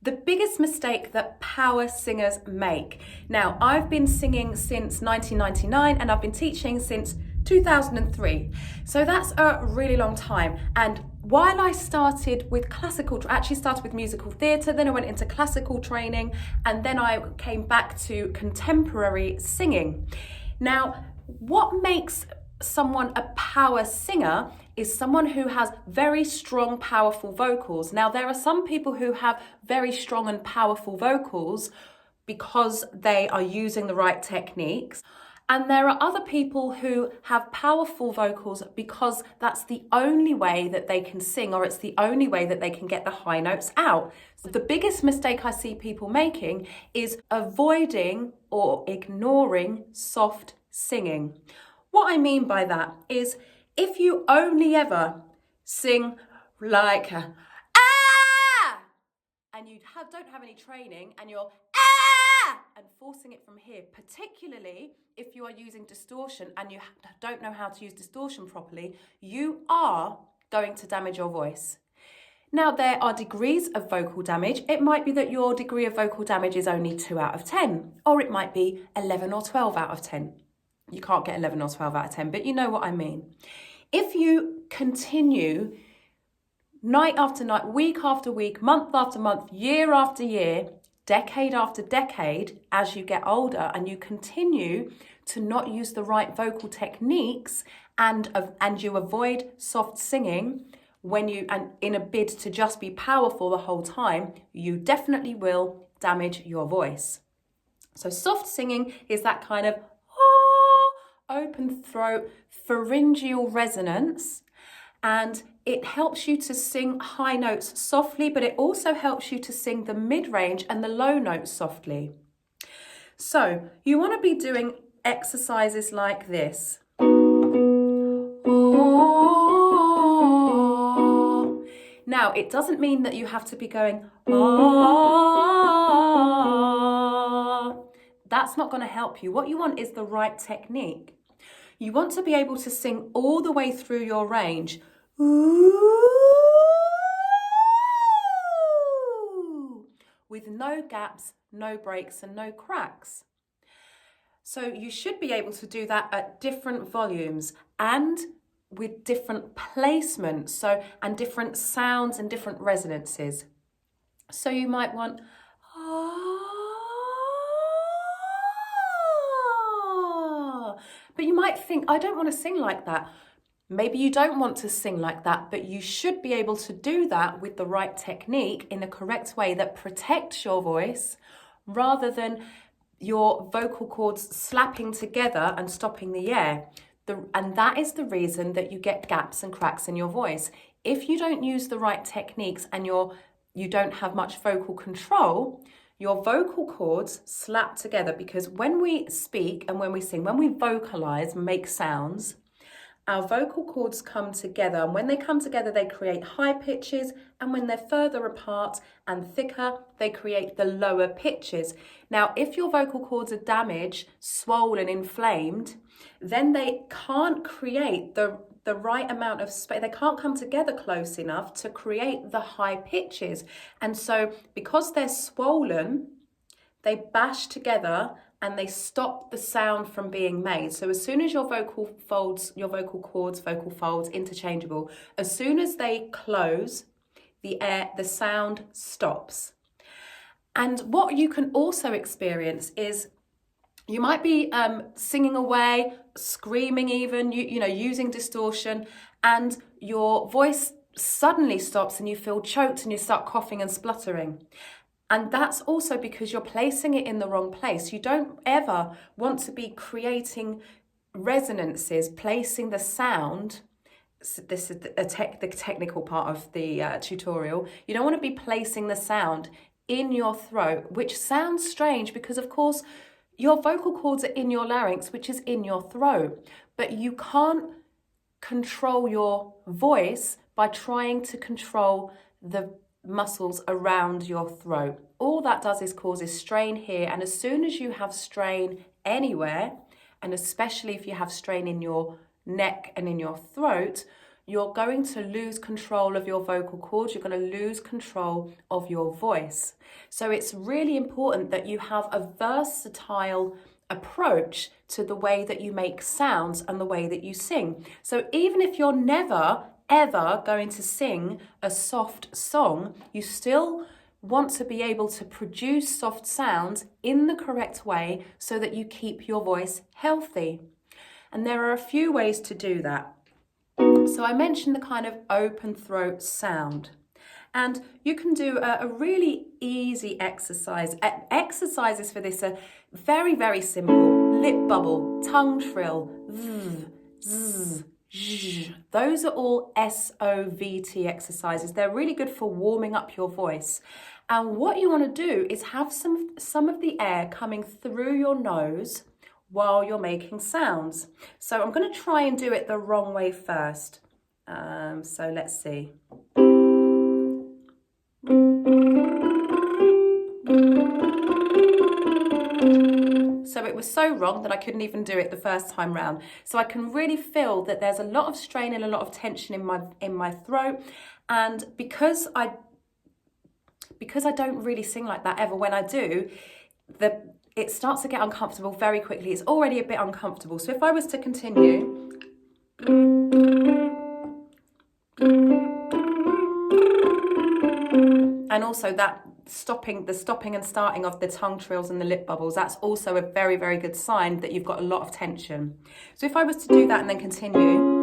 The biggest mistake that power singers make. Now, I've been singing since 1999 and I've been teaching since 2003. So that's a really long time. And while I started with actually started with musical theatre, then I went into classical training, and then I came back to contemporary singing. Now, what makes someone a power singer is someone who has very strong, powerful vocals. Now, there are some people who have very strong and powerful vocals because they are using the right techniques. And there are other people who have powerful vocals because that's the only way that they can sing, or it's the only way that they can get the high notes out. So the biggest mistake I see people making is avoiding or ignoring soft singing. What I mean by that is, if you only ever sing like and you don't have any training, and you're and forcing it from here, particularly if you are using distortion and you don't know how to use distortion properly, you are going to damage your voice. Now, there are degrees of vocal damage. It might be that your degree of vocal damage is only 2 out of 10, or it might be 11 or 12 out of 10. You can't get 11 or 12 out of 10, but you know what I mean. If you continue night after night, week after week, month after month, year after year, decade after decade, as you get older, and you continue to not use the right vocal techniques and you avoid soft singing and in a bid to just be powerful the whole time, you definitely will damage your voice. So soft singing is that kind of open throat, pharyngeal resonance, and it helps you to sing high notes softly, but it also helps you to sing the mid-range and the low notes softly. So you want to be doing exercises like this. Now, it doesn't mean that you have to be going That's not going to help you. What you want is the right technique. You want to be able to sing all the way through your range. With no gaps, no breaks, and no cracks. So you should be able to do that at different volumes and with different placements, and different sounds and different resonances. So you might want but you might think, I don't want to sing like that. Maybe you don't want to sing like that, but you should be able to do that with the right technique in the correct way that protects your voice, rather than your vocal cords slapping together and stopping the air. And that is the reason that you get gaps and cracks in your voice. If you don't use the right techniques and you don't have much vocal control, your vocal cords slap together, because when we speak and when we sing, when we vocalize, make sounds, our vocal cords come together, and when they come together, they create high pitches, and when they're further apart and thicker, they create the lower pitches. Now, if your vocal cords are damaged, swollen, inflamed, then they can't create the right amount of space. They can't come together close enough to create the high pitches. And so because they're swollen, they bash together and they stop the sound from being made. So as soon as your vocal folds, vocal folds, interchangeable, as soon as they close, the sound stops. And what you can also experience is you might be singing away, screaming even, using distortion, and your voice suddenly stops and you feel choked and you start coughing and spluttering. And that's also because you're placing it in the wrong place. You don't ever want to be creating resonances, placing the sound. This is the technical part of the tutorial. You don't want to be placing the sound in your throat, which sounds strange because, of course, your vocal cords are in your larynx, which is in your throat. But you can't control your voice by trying to control the muscles around your throat. All that does is causes strain here, and as soon as you have strain anywhere, and especially if you have strain in your neck and in your throat, you're going to lose control of your vocal cords, you're going to lose control of your voice. So it's really important that you have a versatile approach to the way that you make sounds and the way that you sing. So even if you're never, ever going to sing a soft song, you still want to be able to produce soft sounds in the correct way so that you keep your voice healthy. And there are a few ways to do that. So I mentioned the kind of open throat sound. And you can do a really easy exercise. Exercises for this are very, very simple. Lip bubble, tongue trill, zzz, zzz, zzz. Those are all SOVT exercises. They're really good for warming up your voice. And what you want to do is have some of the air coming through your nose while you're making sounds. So I'm going to try and do it the wrong way first. So let's see. So it was so wrong that I couldn't even do it the first time round. So I can really feel that there's a lot of strain and a lot of tension in my throat. And because I don't really sing like that ever, when I do, it starts to get uncomfortable very quickly. It's already a bit uncomfortable. So if I was to continue. And also the stopping and starting of the tongue trills and the lip bubbles, that's also a very, very good sign that you've got a lot of tension. So if I was to do that and then continue.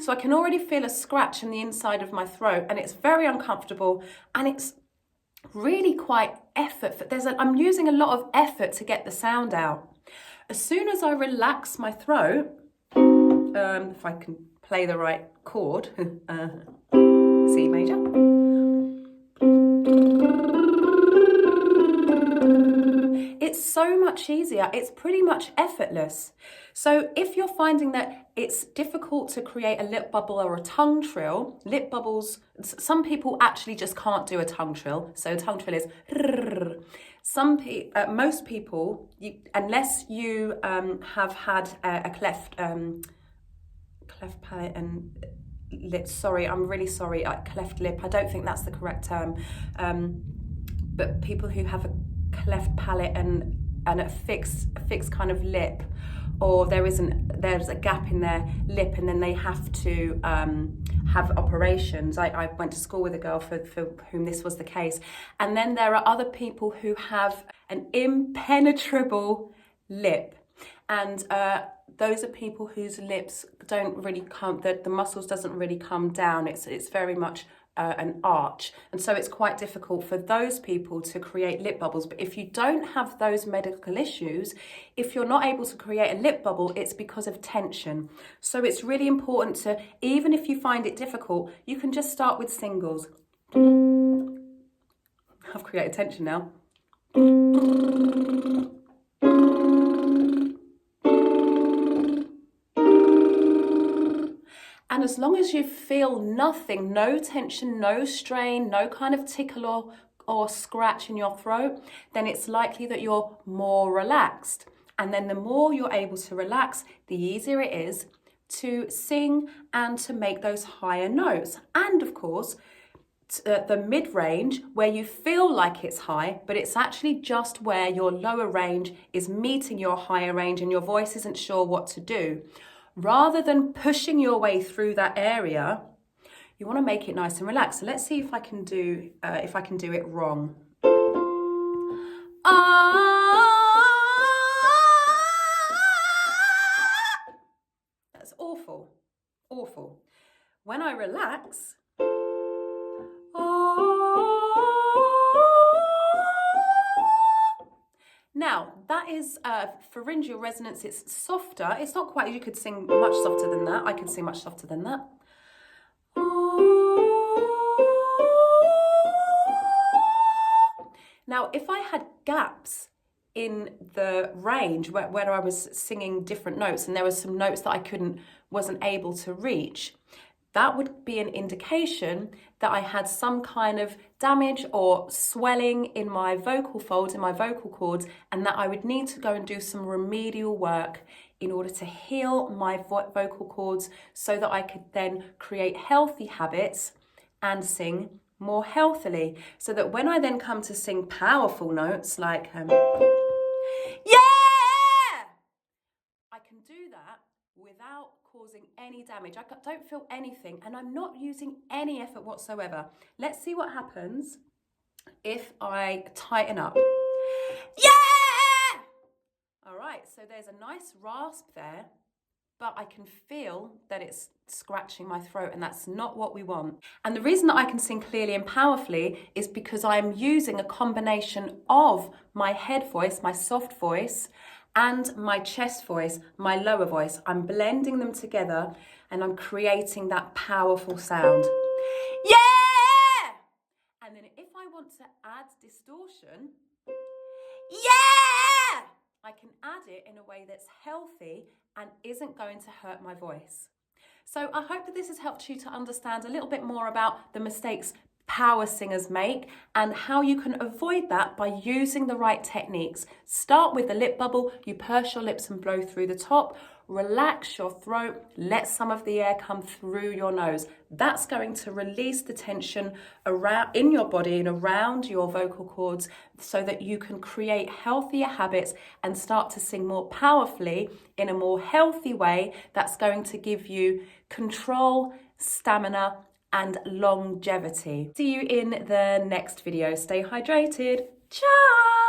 So I can already feel a scratch in the inside of my throat, and it's very uncomfortable, and it's really quite I'm using a lot of effort to get the sound out. As soon as I relax my throat, if I can play the right chord, C major. It's so much easier. It's pretty much effortless. So if you're finding that it's difficult to create a lip bubble or a tongue trill, lip bubbles, some people actually just can't do a tongue trill. So tongue trill is most people, unless you have had a cleft palate and lip. Sorry, I'm really sorry. Cleft lip. I don't think that's the correct term. But people who have a cleft palate and a fixed kind of lip, or there's a gap in their lip and then they have to have operations. I went to school with a girl for whom this was the case. And then there are other people who have an impenetrable lip, and those are people whose lips don't really come, the muscles doesn't really come down. It's very much an arch, and so it's quite difficult for those people to create lip bubbles. But if you don't have those medical issues, if you're not able to create a lip bubble, it's because of tension. So it's really important to, even if you find it difficult, you can just start with singles. I've created tension now. And as long as you feel nothing, no tension, no strain, no kind of tickle or scratch in your throat, then it's likely that you're more relaxed. And then the more you're able to relax, the easier it is to sing and to make those higher notes. And of course, the mid-range, where you feel like it's high, but it's actually just where your lower range is meeting your higher range and your voice isn't sure what to do. Rather than pushing your way through that area, you want to make it nice and relaxed. So let's see if I can do it wrong. That's awful, awful. When I relax, now, that is pharyngeal resonance. It's softer. It's not quite, you could sing much softer than that. I can sing much softer than that. Now, if I had gaps in the range where I was singing different notes and there were some notes that I wasn't able to reach, that would be an indication that I had some kind of damage or swelling in my vocal folds, in my vocal cords, and that I would need to go and do some remedial work in order to heal my vocal cords so that I could then create healthy habits and sing more healthily. So that when I then come to sing powerful notes like, yeah! I can do that without causing any damage. I don't feel anything, and I'm not using any effort whatsoever. Let's see what happens if I tighten up. Yeah! All right, so there's a nice rasp there, but I can feel that it's scratching my throat, and that's not what we want. And the reason that I can sing clearly and powerfully is because I'm using a combination of my head voice, my soft voice, and my chest voice, my lower voice. I'm blending them together and I'm creating that powerful sound. Yeah! And then if I want to add distortion, yeah! I can add it in a way that's healthy and isn't going to hurt my voice. So I hope that this has helped you to understand a little bit more about the mistakes power singers make and how you can avoid that by using the right techniques. Start with the lip bubble, you purse your lips and blow through the top, relax your throat, let some of the air come through your nose. That's going to release the tension around in your body and around your vocal cords so that you can create healthier habits and start to sing more powerfully in a more healthy way that's going to give you control, stamina, and longevity. See you in the next video. Stay hydrated. Ciao!